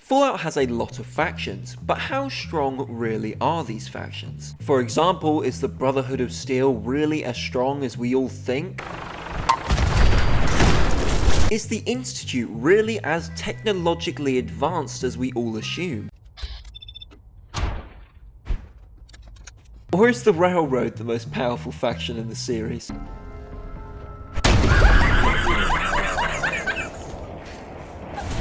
Fallout has a lot of factions, but how strong really are these factions? For example, is the Brotherhood of Steel really as strong as we all think? Is the Institute really as technologically advanced as we all assume? Or is the Railroad the most powerful faction in the series?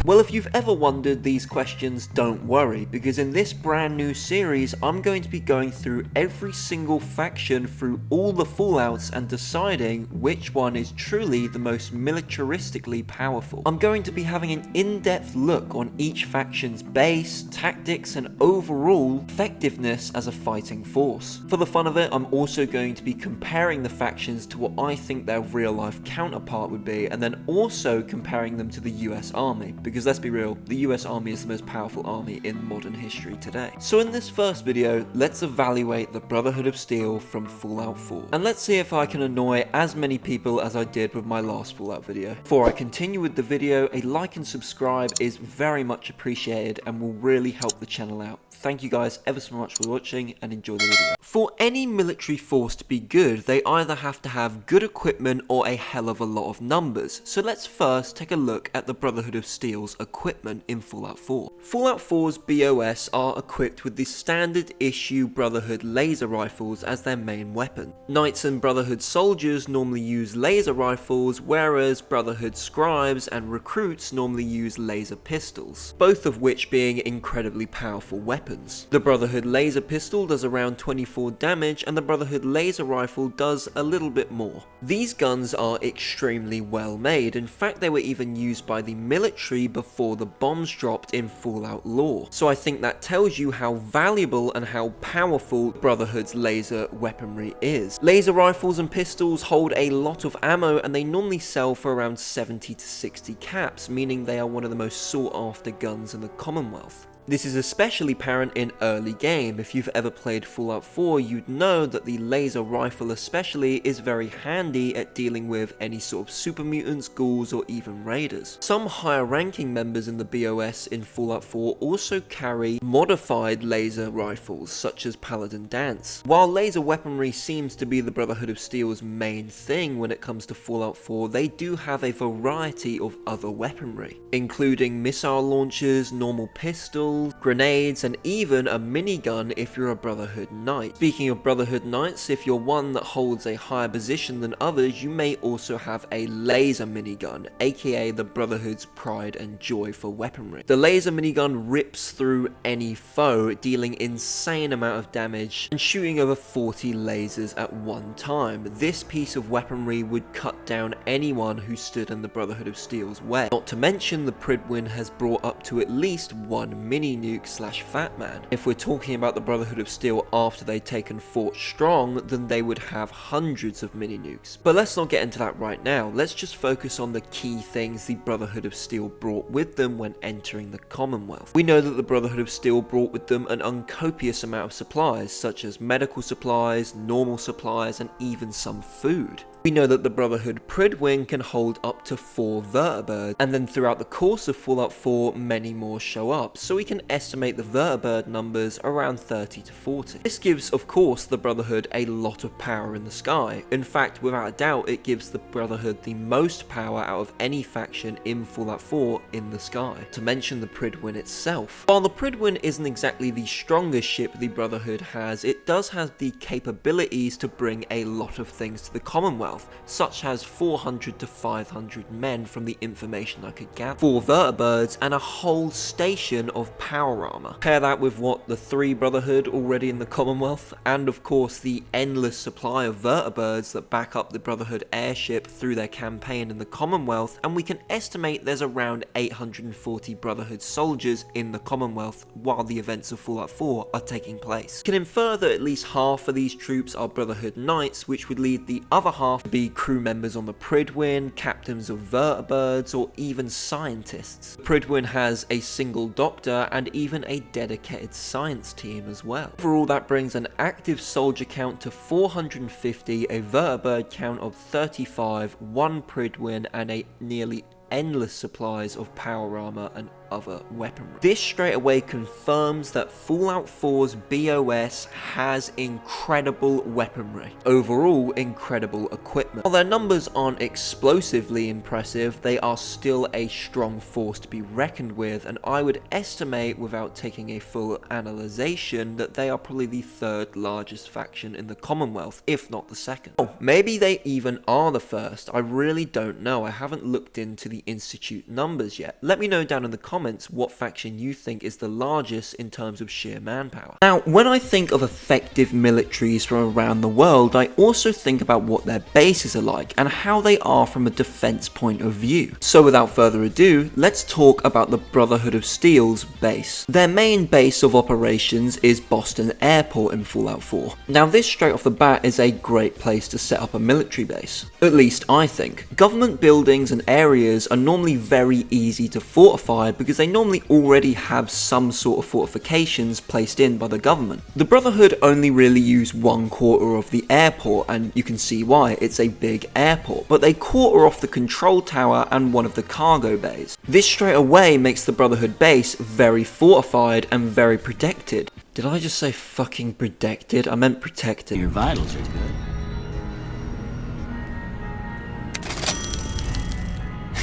Well, if you've ever wondered these questions, don't worry, because in this brand new series, I'm going to be going through every single faction through all the Fallouts and deciding which one is truly the most militaristically powerful. I'm going to be having an in-depth look on each faction's base, tactics, and overall effectiveness as a fighting force. For the fun of it, I'm also going to be comparing the factions to what I think their real-life counterpart would be, and then also comparing them to the US Army, because let's be real, the US Army is the most powerful army in modern history today. So in this first video, let's evaluate the Brotherhood of Steel from Fallout 4. And let's see if I can annoy as many people as I did with my last Fallout video. Before I continue with the video, a like and subscribe is very much appreciated and will really help the channel out. Thank you guys ever so much for watching and enjoy the video. For any military force to be good, they either have to have good equipment or a hell of a lot of numbers. So let's first take a look at the Brotherhood of Steel's equipment in Fallout 4. Fallout 4's BOS are equipped with the standard issue Brotherhood laser rifles as their main weapon. Knights and Brotherhood soldiers normally use laser rifles, whereas Brotherhood scribes and recruits normally use laser pistols, both of which being incredibly powerful weapons. The Brotherhood laser pistol does around 24 damage and the Brotherhood laser rifle does a little bit more. These guns are extremely well made. In fact, they were even used by the military before the bombs dropped in Fallout lore. So I think that tells you how valuable and how powerful Brotherhood's laser weaponry is. Laser rifles and pistols hold a lot of ammo and they normally sell for around 70 to 60 caps, meaning they are one of the most sought after guns in the Commonwealth. This is especially apparent in early game. If you've ever played Fallout 4, you'd know that the laser rifle especially is very handy at dealing with any sort of super mutants, ghouls, or even raiders. Some higher ranking members in the BOS in Fallout 4 also carry modified laser rifles, such as Paladin Dance. While laser weaponry seems to be the Brotherhood of Steel's main thing when it comes to Fallout 4, they do have a variety of other weaponry, including missile launchers, normal pistols, grenades, and even a minigun if you're a Brotherhood Knight. Speaking of Brotherhood Knights, if you're one that holds a higher position than others, you may also have a laser minigun, aka the Brotherhood's pride and joy for weaponry. The laser minigun rips through any foe, dealing insane amount of damage and shooting over 40 lasers at one time. This piece of weaponry would cut down anyone who stood in the Brotherhood of Steel's way. Not to mention the Pridwin has brought up to at least one mini nuke slash Fat Man. If we're talking about the Brotherhood of Steel after they'd taken Fort Strong, then they would have hundreds of mini nukes. But let's not get into that right now. Let's just focus on the key things the Brotherhood of Steel brought with them when entering the Commonwealth. We know that the Brotherhood of Steel brought with them an uncopious amount of supplies, such as medical supplies, normal supplies, and even some food. We know that the Brotherhood Pridwin can hold up to 4 vertibirds, and then throughout the course of Fallout 4, many more show up, so we can estimate the vertibird numbers around 30 to 40. This gives, of course, the Brotherhood a lot of power in the sky. In fact, without a doubt, it gives the Brotherhood the most power out of any faction in Fallout 4 in the sky, to mention the Pridwin itself. While the Pridwin isn't exactly the strongest ship the Brotherhood has, it does have the capabilities to bring a lot of things to the Commonwealth, such as 400 to 500 men from the information I could gather, 4 vertibirds, and a whole station of power armor. Pair that with what the 3 Brotherhood already in the Commonwealth, and of course the endless supply of vertibirds that back up the Brotherhood airship through their campaign in the Commonwealth, and we can estimate there's around 840 Brotherhood soldiers in the Commonwealth while the events of Fallout 4 are taking place. We can infer that at least half of these troops are Brotherhood Knights, which would lead the other half to be crew members on the Pridwin, captains of vertibirds, or even scientists. The Pridwin has a single doctor and even a dedicated science team as well. Overall, that brings an active soldier count to 450, a vertibird count of 35, 1 Pridwin, and a nearly endless supplies of power armor and other weaponry. This straight away confirms that Fallout 4's BOS has incredible weaponry. Overall, incredible equipment. While their numbers aren't explosively impressive, they are still a strong force to be reckoned with, and I would estimate, without taking a full analyzation, that they are probably the third largest faction in the Commonwealth, if not the second. Oh, maybe they even are the first. I really don't know. I haven't looked into the Institute numbers yet. Let me know down in the comments what faction you think is the largest in terms of sheer manpower. Now, when I think of effective militaries from around the world, I also think about what their bases are like and how they are from a defense point of view. So without further ado, let's talk about the Brotherhood of Steel's base. Their main base of operations is Boston Airport in Fallout 4. Now this straight off the bat is a great place to set up a military base. At least I think. Government buildings and areas are normally very easy to fortify because they normally already have some sort of fortifications placed in by the government. The Brotherhood only really use 1/4 of the airport, and you can see why. It's a big airport, but they quarter off the control tower and one of the cargo bays. This straight away makes the Brotherhood base very fortified and very protected. Did I just say fucking protected? I meant protected. Your vitals are good.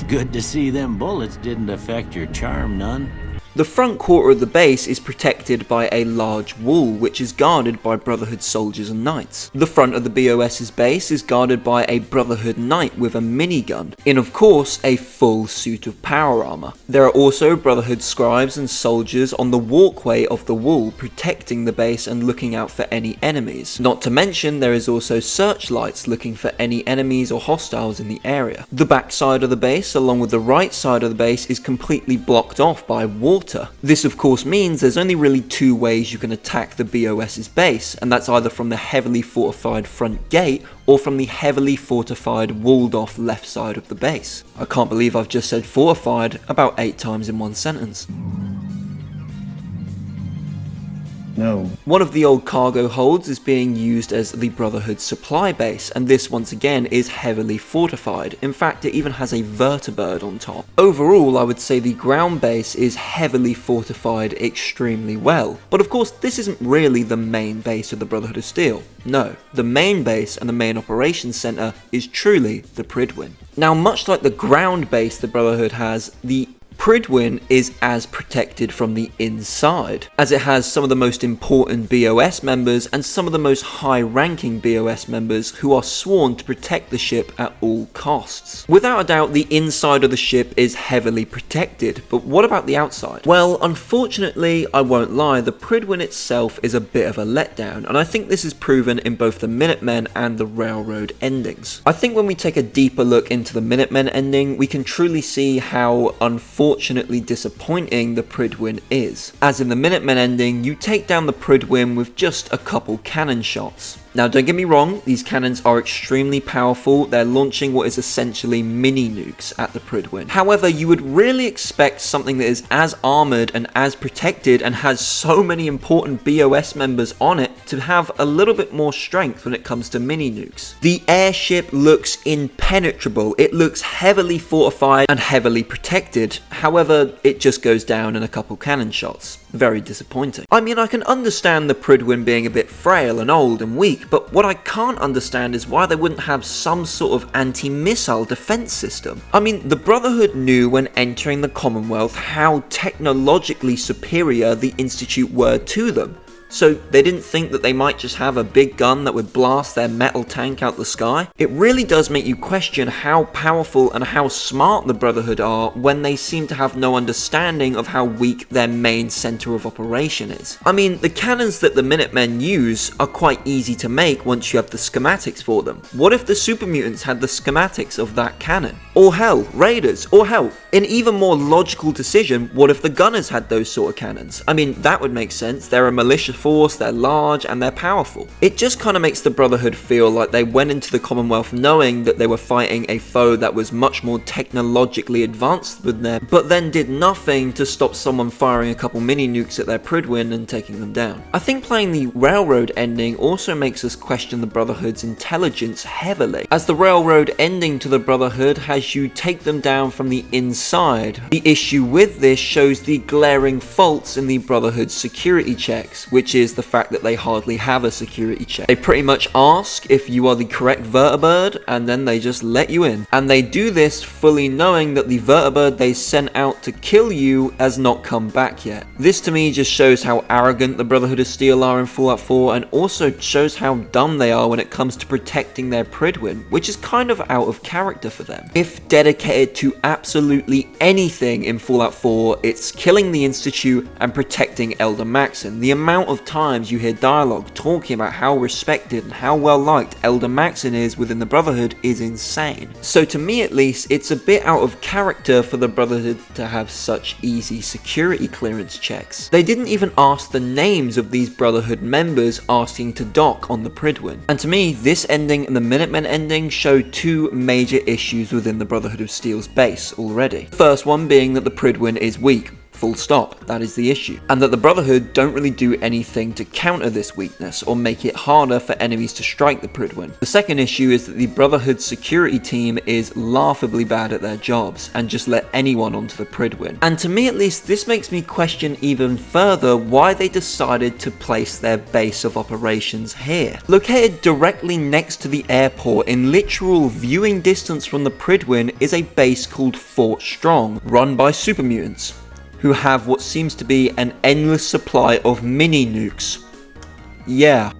Good to see them bullets didn't affect your charm none. The front quarter of the base is protected by a large wall, which is guarded by Brotherhood soldiers and knights. The front of the BOS's base is guarded by a Brotherhood knight with a minigun, in of course a full suit of power armor. There are also Brotherhood scribes and soldiers on the walkway of the wall, protecting the base and looking out for any enemies. Not to mention there is also searchlights looking for any enemies or hostiles in the area. The back side of the base, along with the right side of the base, is completely blocked off by water. This of course means there's only really two ways you can attack the BOS's base, and that's either from the heavily fortified front gate or from the heavily fortified walled off left side of the base. I can't believe I've just said fortified about 8 times in one sentence. No. One of the old cargo holds is being used as the Brotherhood supply base, and this once again is heavily fortified. In fact, it even has a vertibird on top. Overall, I would say the ground base is heavily fortified extremely well. But of course, this isn't really the main base of the Brotherhood of Steel. No, the main base and the main operations center is truly the Pridwin. Now, much like the ground base the Brotherhood has, the Pridwin is as protected from the inside, as it has some of the most important BOS members and some of the most high-ranking BOS members who are sworn to protect the ship at all costs. Without a doubt, the inside of the ship is heavily protected, but what about the outside? Well, unfortunately, I won't lie, the Pridwin itself is a bit of a letdown, and I think this is proven in both the Minutemen and the Railroad endings. I think when we take a deeper look into the Minutemen ending, we can truly see how unfortunately disappointing the Pridwin is. As in the Minutemen ending, you take down the Pridwin with just a couple cannon shots. Now don't get me wrong, these cannons are extremely powerful. They're launching what is essentially mini nukes at the Pridwin. However, you would really expect something that is as armoured and as protected and has so many important BOS members on it to have a little bit more strength when it comes to mini nukes. The airship looks impenetrable. It looks heavily fortified and heavily protected. However, it just goes down in a couple cannon shots. Very disappointing. I mean, I can understand the Pridwin being a bit frail and old and weak, but what I can't understand is why they wouldn't have some sort of anti-missile defense system. I mean, the Brotherhood knew when entering the Commonwealth how technologically superior the Institute were to them. So they didn't think that they might just have a big gun that would blast their metal tank out the sky? It really does make you question how powerful and how smart the Brotherhood are when they seem to have no understanding of how weak their main center of operation is. I mean, the cannons that the Minutemen use are quite easy to make once you have the schematics for them. What if the super mutants had the schematics of that cannon? Or hell, raiders, or hell, an even more logical decision, what if the gunners had those sort of cannons? I mean, that would make sense. They're a militia force, they're large, and they're powerful. It just kind of makes the Brotherhood feel like they went into the Commonwealth knowing that they were fighting a foe that was much more technologically advanced than them, but then did nothing to stop someone firing a couple mini nukes at their Pridwin and taking them down. I think playing the Railroad ending also makes us question the Brotherhood's intelligence heavily, as the Railroad ending to the Brotherhood has you take them down from the inside inside. The issue with this shows the glaring faults in the Brotherhood's security checks, which is the fact that they hardly have a security check. They pretty much ask if you are the correct vertibird, and then they just let you in. And they do this fully knowing that the vertibird they sent out to kill you has not come back yet. This to me just shows how arrogant the Brotherhood of Steel are in Fallout 4, and also shows how dumb they are when it comes to protecting their Pridwin, which is kind of out of character for them. If dedicated to absolutely anything in Fallout 4, it's killing the Institute and protecting Elder Maxson. The amount of times you hear dialogue talking about how respected and how well liked Elder Maxson is within the Brotherhood is insane. So to me at least, it's a bit out of character for the Brotherhood to have such easy security clearance checks. They didn't even ask the names of these Brotherhood members asking to dock on the Pridwin. And to me, this ending and the Minutemen ending show two major issues within the Brotherhood of Steel's base already. The first one being that the Pridwin is weak. Full stop, that is the issue. And that the Brotherhood don't really do anything to counter this weakness or make it harder for enemies to strike the Pridwin. The second issue is that the Brotherhood security team is laughably bad at their jobs and just let anyone onto the Pridwin. And to me at least, this makes me question even further why they decided to place their base of operations here. Located directly next to the airport in literal viewing distance from the Pridwin is a base called Fort Strong, run by super mutants, who have what seems to be an endless supply of mini nukes. Yeah.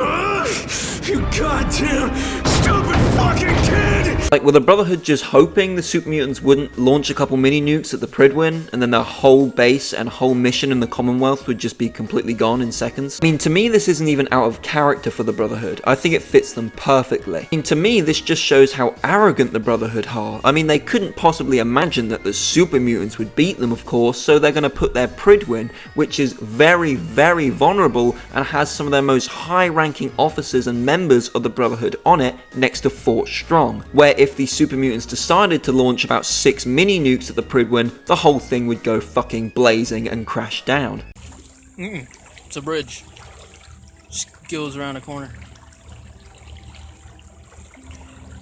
You goddamn stupid fucking kid! Like, were the Brotherhood just hoping the super mutants wouldn't launch a couple mini nukes at the Pridwin, and then their whole base and whole mission in the Commonwealth would just be completely gone in seconds? I mean, to me this isn't even out of character for the Brotherhood. I think it fits them perfectly. I mean, to me this just shows how arrogant the Brotherhood are. I mean, they couldn't possibly imagine that the super mutants would beat them, of course, so they're gonna put their Pridwin, which is very, very vulnerable and has some of their most high-ranking officers and members of the Brotherhood on it, next to Fort Strong, where if the super mutants decided to launch about 6 mini nukes at the Pridwin, the whole thing would go fucking blazing and crash down. It's a bridge. Just goes around the corner.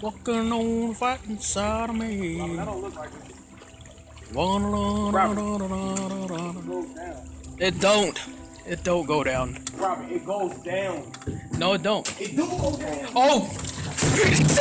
Walking on the fighting side of me. That don't look like it. It don't. It don't go down. Robert, it goes down. No, it don't. It do go down. Oh!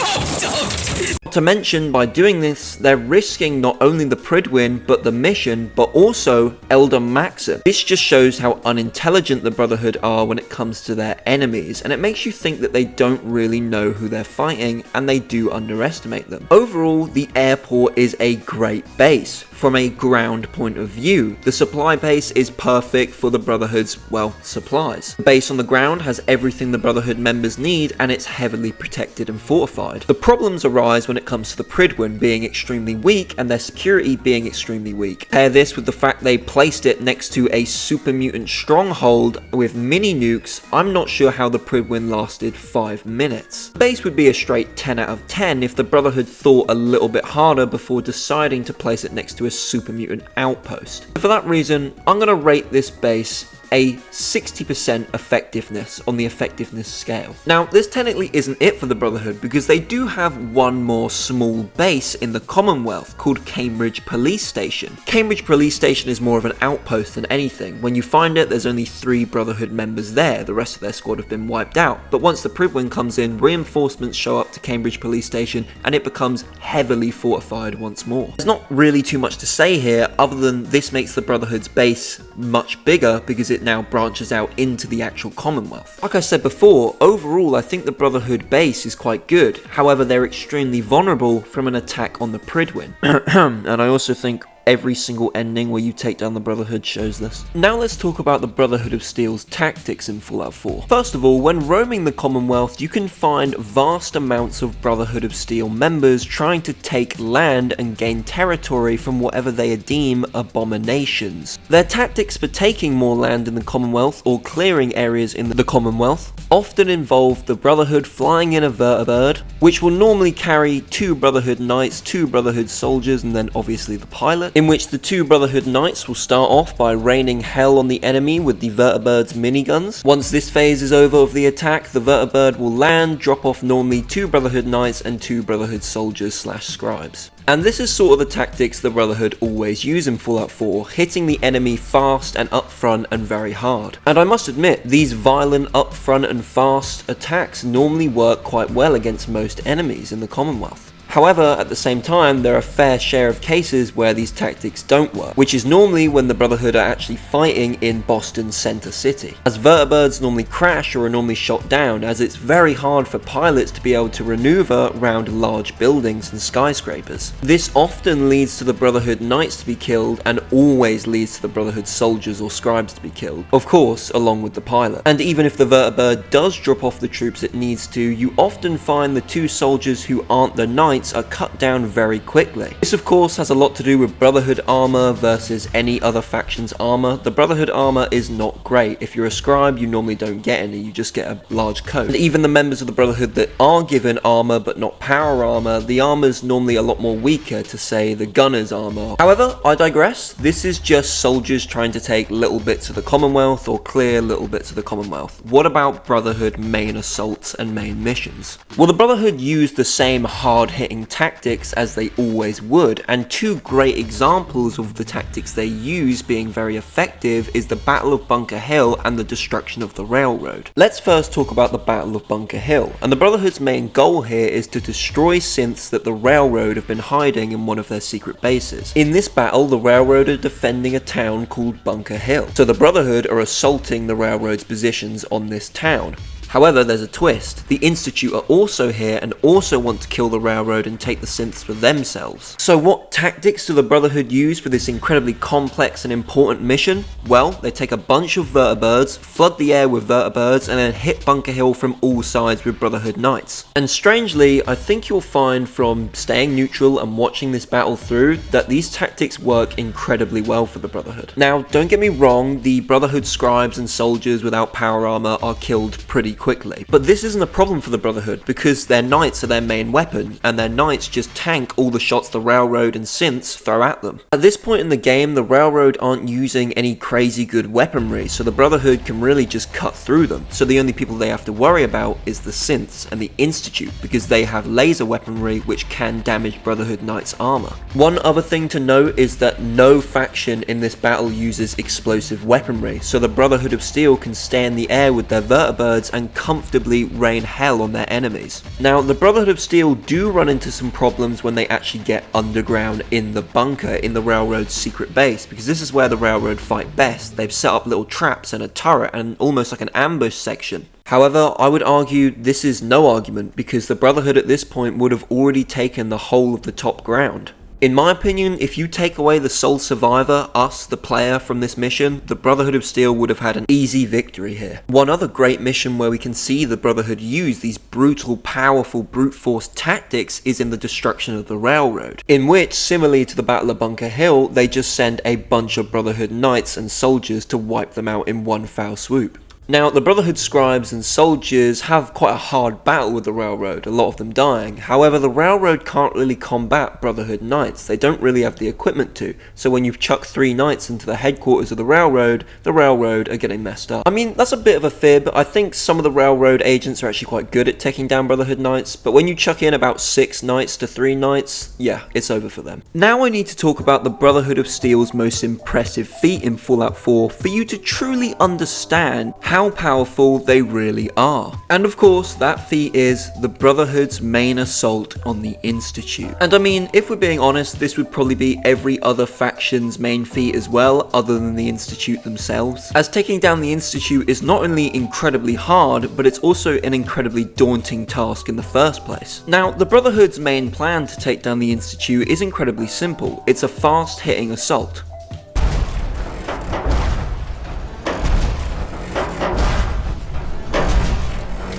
Don't! Not to mention, by doing this, they're risking not only the Pridwin, but the mission, but also Elder Maxson. This just shows how unintelligent the Brotherhood are when it comes to their enemies, and it makes you think that they don't really know who they're fighting, and they do underestimate them. Overall, the airport is a great base. From a ground point of view, the supply base is perfect for the Brotherhood's, well, supplies. The base on the ground has everything the Brotherhood members need, and it's heavily protected and fortified. The problems arise when it comes to the Pridwin being extremely weak and their security being extremely weak. Pair this with the fact they placed it next to a super mutant stronghold with mini nukes, I'm not sure how the Pridwin lasted 5 minutes. The base would be a straight 10 out of 10 if the Brotherhood thought a little bit harder before deciding to place it next to a super mutant outpost. For that reason, I'm going to rate this base a 60% effectiveness on the effectiveness scale. Now, this technically isn't it for the Brotherhood, because they do have one more small base in the Commonwealth called Cambridge Police Station. Cambridge Police Station is more of an outpost than anything. When you find it, there's only 3 Brotherhood members there. The rest of their squad have been wiped out. But once the Pridwin comes in, reinforcements show up to Cambridge Police Station and it becomes heavily fortified once more. There's not really too much to say here other than this makes the Brotherhood's base much bigger because it now branches out into the actual Commonwealth. Like I said before, overall I think the Brotherhood base is quite good. However, they're extremely vulnerable from an attack on the Pridwin. And I also think every single ending where you take down the Brotherhood shows this. Now let's talk about the Brotherhood of Steel's tactics in Fallout 4. First of all, when roaming the Commonwealth, you can find vast amounts of Brotherhood of Steel members trying to take land and gain territory from whatever they deem abominations. Their tactics for taking more land in the Commonwealth or clearing areas in the Commonwealth often involve the Brotherhood flying in a vertibird, which will normally carry 2 Brotherhood knights, 2 Brotherhood soldiers, and then obviously the pilot. in which the two Brotherhood Knights will start off by raining hell on the enemy with the Vertibird's miniguns. Once this phase is over of the attack, the Vertibird will land, drop off normally 2 Brotherhood Knights and 2 Brotherhood soldiers / scribes. And this is sort of the tactics the Brotherhood always use in Fallout 4, hitting the enemy fast and upfront and very hard. And I must admit, these violent upfront and fast attacks normally work quite well against most enemies in the Commonwealth. However, at the same time, there are a fair share of cases where these tactics don't work, which is normally when the Brotherhood are actually fighting in Boston's center city, as Vertibirds normally crash or are normally shot down, as it's very hard for pilots to be able to maneuver around large buildings and skyscrapers. This often leads to the Brotherhood Knights to be killed, and always leads to the Brotherhood soldiers or scribes to be killed, of course along with the pilot. And even if the Vertibird does drop off the troops it needs to, you often find the 2 soldiers who aren't the Knights are cut down very quickly. This of course has a lot to do with Brotherhood armor versus any other faction's armor. The Brotherhood armor is not great. If you're a scribe, you normally don't get any, you just get a large coat. And even the members of the Brotherhood that are given armor but not power armor, the armor's normally a lot more weaker to say the gunner's armor. However, I digress. This is just soldiers trying to take little bits of the Commonwealth or clear little bits of the Commonwealth. What about Brotherhood main assaults and main missions? Well, the Brotherhood used the same hard-hitting tactics as they always would, and 2 great examples of the tactics they use being very effective is the Battle of Bunker Hill and the destruction of the railroad. Let's first talk about the Battle of Bunker Hill, and the Brotherhood's main goal here is to destroy synths that the railroad have been hiding in one of their secret bases. In this battle, the railroad are defending a town called Bunker Hill, so the Brotherhood are assaulting the railroad's positions on this town. However, there's a twist. The Institute are also here and also want to kill the railroad and take the synths for themselves. So what tactics do the Brotherhood use for this incredibly complex and important mission? Well, they take a bunch of Vertibirds, flood the air with Vertibirds, and then hit Bunker Hill from all sides with Brotherhood Knights. And strangely, I think you'll find from staying neutral and watching this battle through that these tactics work incredibly well for the Brotherhood. Now, don't get me wrong, the Brotherhood scribes and soldiers without power armor are killed pretty quickly. But this isn't a problem for the Brotherhood because their knights are their main weapon, and their knights just tank all the shots the railroad and synths throw at them. At this point in the game, the railroad aren't using any crazy good weaponry, so the Brotherhood can really just cut through them. So the only people they have to worry about is the synths and the Institute, because they have laser weaponry which can damage Brotherhood Knights' armor. One other thing to note is that no faction in this battle uses explosive weaponry, so the Brotherhood of Steel can stay in the air with their Vertibirds and comfortably rain hell on their enemies. Now, the Brotherhood of Steel do run into some problems when they actually get underground in the bunker in the railroad's secret base, because this is where the railroad fight best. They've set up little traps and a turret and almost like an ambush section. However, I would argue this is no argument, because the Brotherhood at this point would have already taken the whole of the top ground. In my opinion, if you take away the sole survivor, us, the player, from this mission, the Brotherhood of Steel would have had an easy victory here. One other great mission where we can see the Brotherhood use these brutal, powerful, brute force tactics is in the destruction of the railroad, in which, similarly to the Battle of Bunker Hill, they just send a bunch of Brotherhood knights and soldiers to wipe them out in one foul swoop. Now, the Brotherhood scribes and soldiers have quite a hard battle with the railroad, a lot of them dying. However, the railroad can't really combat Brotherhood knights. They don't really have the equipment to. So when you chuck 3 knights into the headquarters of the railroad are getting messed up. I mean, that's a bit of a fib. I think some of the railroad agents are actually quite good at taking down Brotherhood knights, but when you chuck in about 6 knights to 3 knights, yeah, it's over for them. Now I need to talk about the Brotherhood of Steel's most impressive feat in Fallout 4 for you to truly understand how powerful they really are. And of course, that feat is the Brotherhood's main assault on the Institute. And I mean, if we're being honest, this would probably be every other faction's main feat as well, other than the Institute themselves. As taking down the Institute is not only incredibly hard, but it's also an incredibly daunting task in the first place. Now, the Brotherhood's main plan to take down the Institute is incredibly simple. It's a fast-hitting assault.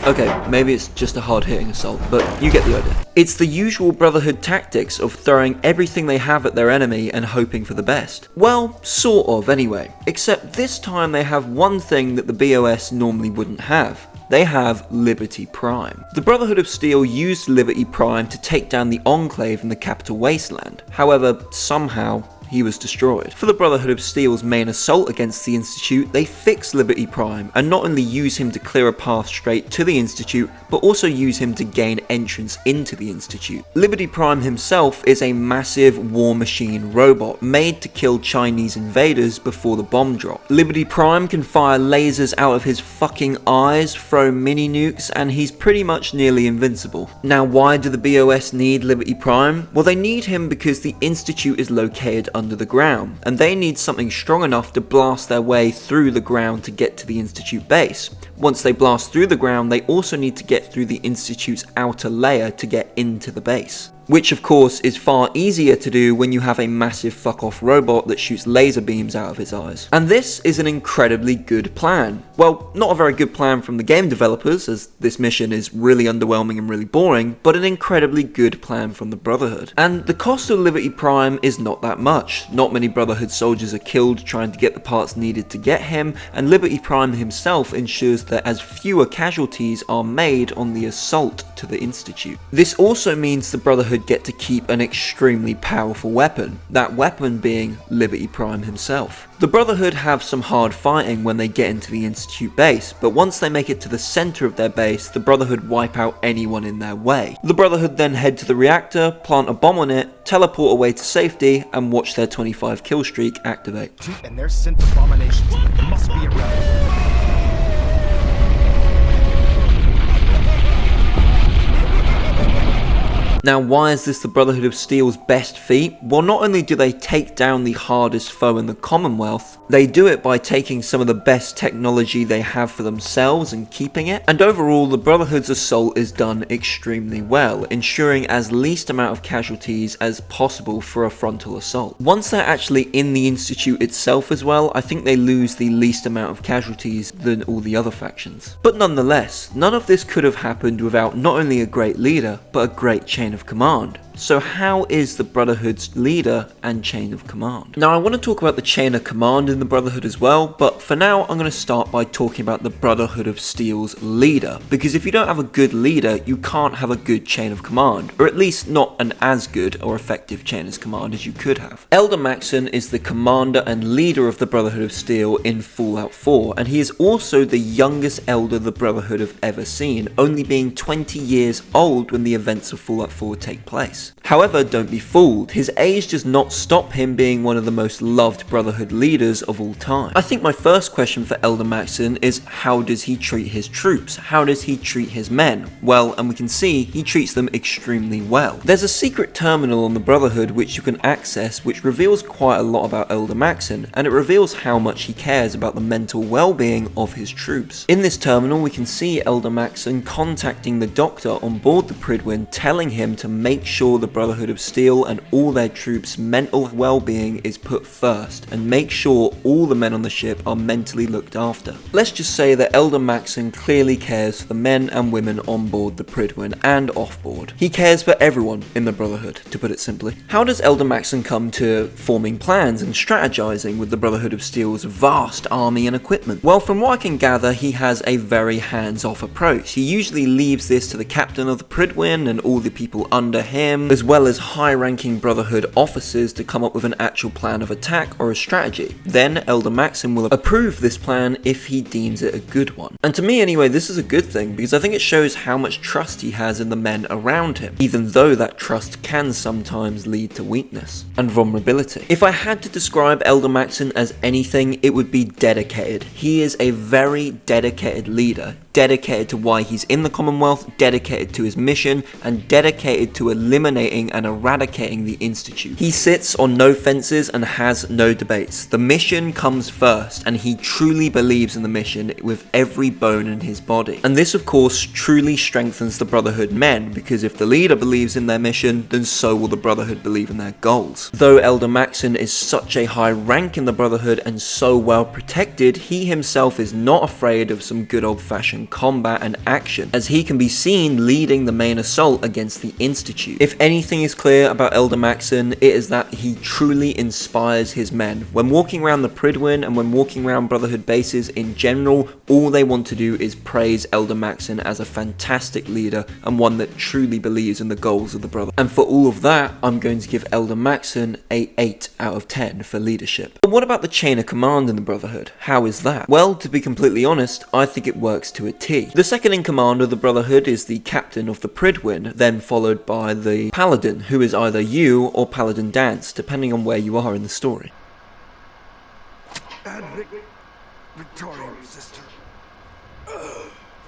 Okay, maybe it's just a hard-hitting assault, but you get the idea. It's the usual Brotherhood tactics of throwing everything they have at their enemy and hoping for the best. Well, sort of anyway. Except this time they have one thing that the BOS normally wouldn't have. They have Liberty Prime. The Brotherhood of Steel used Liberty Prime to take down the Enclave in the Capital Wasteland. However, somehow, he was destroyed. For the Brotherhood of Steel's main assault against the Institute, they fix Liberty Prime, and not only use him to clear a path straight to the Institute, but also use him to gain entrance into the Institute. Liberty Prime himself is a massive war machine robot made to kill Chinese invaders before the bomb drop. Liberty Prime can fire lasers out of his fucking eyes, throw mini nukes, and he's pretty much nearly invincible. Now, why do the BOS need Liberty Prime? Well, they need him because the Institute is located under the ground, and they need something strong enough to blast their way through the ground to get to the Institute base. Once they blast through the ground, they also need to get through the Institute's outer layer to get into the base. Which of course is far easier to do when you have a massive fuck off robot that shoots laser beams out of his eyes. And this is an incredibly good plan. Well, not a very good plan from the game developers, as this mission is really underwhelming and really boring, but an incredibly good plan from the Brotherhood. And the cost of Liberty Prime is not that much. Not many Brotherhood soldiers are killed trying to get the parts needed to get him, and Liberty Prime himself ensures that as fewer casualties are made on the assault to the Institute. This also means the Brotherhood get to keep an extremely powerful weapon, that weapon being Liberty Prime himself. The Brotherhood have some hard fighting when they get into the Institute base, but once they make it to the center of their base, the Brotherhood wipe out anyone in their way. The Brotherhood then head to the reactor, plant a bomb on it, teleport away to safety, and watch their 25 kill streak activate. And their synth abominations must be around. Now, why is this the Brotherhood of Steel's best feat? Well, not only do they take down the hardest foe in the Commonwealth, they do it by taking some of the best technology they have for themselves and keeping it. And overall, the Brotherhood's assault is done extremely well, ensuring as least amount of casualties as possible for a frontal assault. Once they're actually in the Institute itself as well, I think they lose the least amount of casualties than all the other factions. But nonetheless, none of this could have happened without not only a great leader, but a great chain of command. So how is the Brotherhood's leader and chain of command? Now, I want to talk about the chain of command in the Brotherhood as well, but for now I'm going to start by talking about the Brotherhood of Steel's leader, because if you don't have a good leader, you can't have a good chain of command, or at least not an as good or effective chain of command as you could have. Elder Maxson is the commander and leader of the Brotherhood of Steel in Fallout 4, and he is also the youngest elder the Brotherhood have ever seen, only being 20 years old when the events of Fallout 4 take place. However, don't be fooled, his age does not stop him being one of the most loved Brotherhood leaders of all time. I think my first question for Elder Maxson is, how does he treat his troops? How does he treat his men? Well, and we can see he treats them extremely well. There's a secret terminal on the Brotherhood which you can access, which reveals quite a lot about Elder Maxson, and it reveals how much he cares about the mental well-being of his troops. In this terminal, we can see Elder Maxson contacting the doctor on board the Prydwen, telling him to make sure the Brotherhood of Steel and all their troops' mental well-being is put first, and make sure all the men on the ship are mentally looked after. Let's just say that Elder Maxson clearly cares for the men and women on board the Prydwen and off board. He cares for everyone in the Brotherhood, to put it simply. How does Elder Maxson come to forming plans and strategizing with the Brotherhood of Steel's vast army and equipment? Well, from what I can gather, he has a very hands-off approach. He usually leaves this to the captain of the Prydwen and all the people under him, as well as high-ranking Brotherhood officers to come up with an actual plan of attack or a strategy. Then Elder Maxson will approve this plan if he deems it a good one. And to me anyway, this is a good thing, because I think it shows how much trust he has in the men around him, even though that trust can sometimes lead to weakness and vulnerability. If I had to describe Elder Maxson as anything, it would be dedicated. He is a very dedicated leader, dedicated to why he's in the Commonwealth, dedicated to his mission, and dedicated to eliminating and eradicating the Institute. He sits on no fences and has no debates. The mission comes first, and he truly believes in the mission with every bone in his body. And this of course truly strengthens the Brotherhood men, because if the leader believes in their mission, then so will the Brotherhood believe in their goals. Though Elder Maxson is such a high rank in the Brotherhood and so well protected, he himself is not afraid of some good old-fashioned in combat and action, as he can be seen leading the main assault against the Institute. If anything is clear about Elder Maxson, it is that he truly inspires his men. When walking around the Pridwin and when walking around Brotherhood bases in general, all they want to do is praise Elder Maxson as a fantastic leader and one that truly believes in the goals of the Brotherhood. And for all of that, I'm going to give Elder Maxson a 8 out of 10 for leadership. But what about the chain of command in the Brotherhood? How is that? Well, to be completely honest, I think it works to a T. The second in command of the Brotherhood is the captain of the Pridwin, then followed by the paladin, who is either you or Paladin Dance, depending on where you are in the story. Victoria, sister.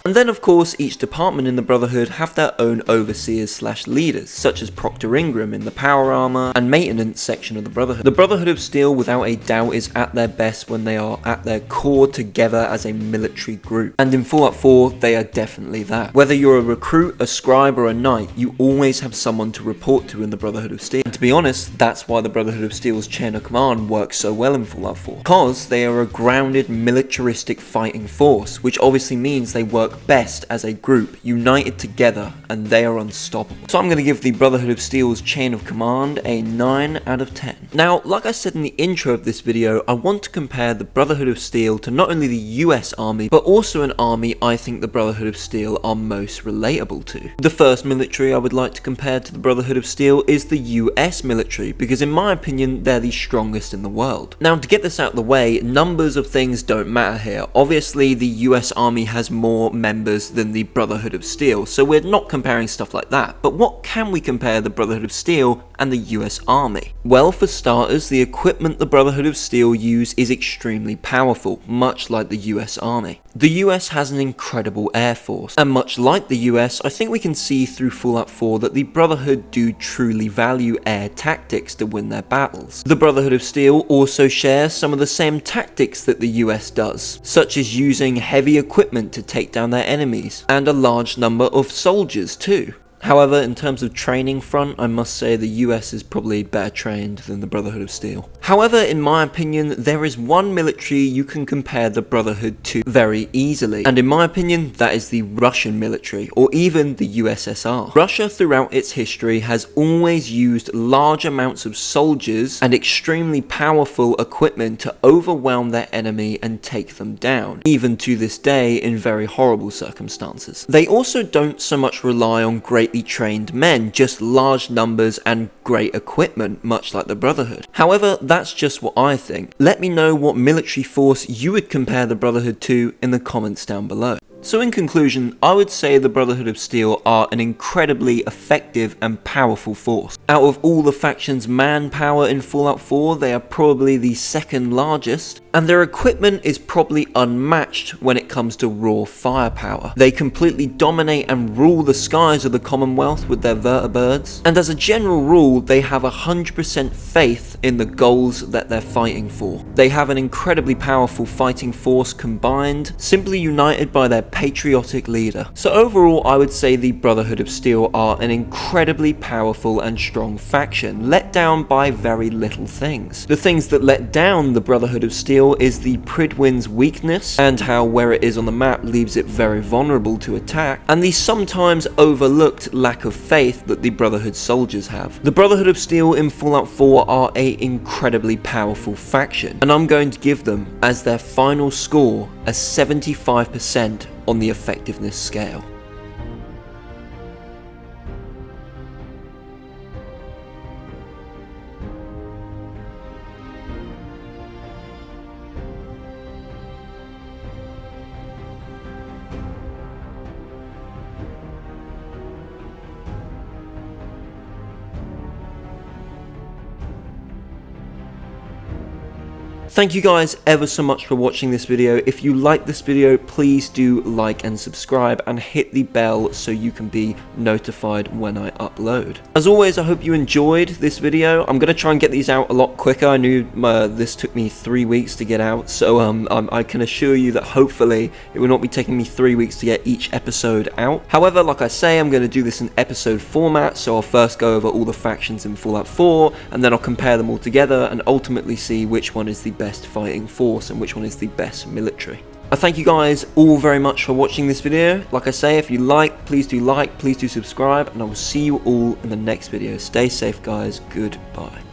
And then of course each department in the Brotherhood have their own overseers / leaders, such as Proctor Ingram in the power armor and maintenance section of the Brotherhood. The Brotherhood of Steel without a doubt is at their best when they are at their core together as a military group. And in Fallout 4 they are definitely that. Whether you're a recruit, a scribe or a knight, you always have someone to report to in the Brotherhood of Steel. And to be honest, that's why the Brotherhood of Steel's chain of command works so well in Fallout 4. Because they are a grounded militaristic fighting force, which obviously means they work best as a group, united together, and they are unstoppable. So I'm going to give the Brotherhood of Steel's chain of command a 9 out of 10. Now, like I said in the intro of this video, I want to compare the Brotherhood of Steel to not only the US Army, but also an army I think the Brotherhood of Steel are most relatable to. The first military I would like to compare to the Brotherhood of Steel is the US military, because in my opinion, they're the strongest in the world. Now, to get this out of the way, numbers of things don't matter here. Obviously, the US Army has more members than the Brotherhood of Steel, so we're not comparing stuff like that. But what can we compare the Brotherhood of Steel and the US Army? Well, for starters, the equipment the Brotherhood of Steel use is extremely powerful, much like the US Army. The US has an incredible air force, and much like the US, I think we can see through Fallout 4 that the Brotherhood do truly value air tactics to win their battles. The Brotherhood of Steel also shares some of the same tactics that the US does, such as using heavy equipment to take down their enemies, and a large number of soldiers too. However, in terms of training front, I must say the US is probably better trained than the Brotherhood of Steel. However, in my opinion, there is one military you can compare the Brotherhood to very easily, and in my opinion, that is the Russian military, or even the USSR. Russia throughout its history has always used large amounts of soldiers and extremely powerful equipment to overwhelm their enemy and take them down, even to this day in very horrible circumstances. They also don't so much rely on greatly trained men, just large numbers and great equipment, much like the Brotherhood. However, that's just what I think. Let me know what military force you would compare the Brotherhood to in the comments down below. So in conclusion, I would say the Brotherhood of Steel are an incredibly effective and powerful force. Out of all the factions' manpower in Fallout 4, they are probably the second largest, and their equipment is probably unmatched when it comes to raw firepower. They completely dominate and rule the skies of the Commonwealth with their vertibirds, and as a general rule, they have 100% faith in the goals that they're fighting for. They have an incredibly powerful fighting force combined, simply united by their patriotic leader. So overall, I would say the Brotherhood of Steel are an incredibly powerful and strong faction, let down by very little things. The things that let down the Brotherhood of Steel is the Pridwin's weakness, and how where it is on the map leaves it very vulnerable to attack, and the sometimes overlooked lack of faith that the Brotherhood soldiers have. The Brotherhood of Steel in Fallout 4 are an incredibly powerful faction, and I'm going to give them, as their final score, a 75% on the effectiveness scale. Thank you guys ever so much for watching this video. If you like this video, please do like and subscribe and hit the bell so you can be notified when I upload. As always, I hope you enjoyed this video. I'm going to try and get these out a lot quicker. I knew this took me 3 weeks to get out, so I can assure you that hopefully it will not be taking me 3 weeks to get each episode out. However, like I say, I'm going to do this in episode format, so I'll first go over all the factions in Fallout 4, and then I'll compare them all together and ultimately see which one is the best fighting force and which one is the best military. I thank you guys all very much for watching this video. Like I say, if you like, please do subscribe, and I will see you all in the next video. Stay safe, guys. Goodbye.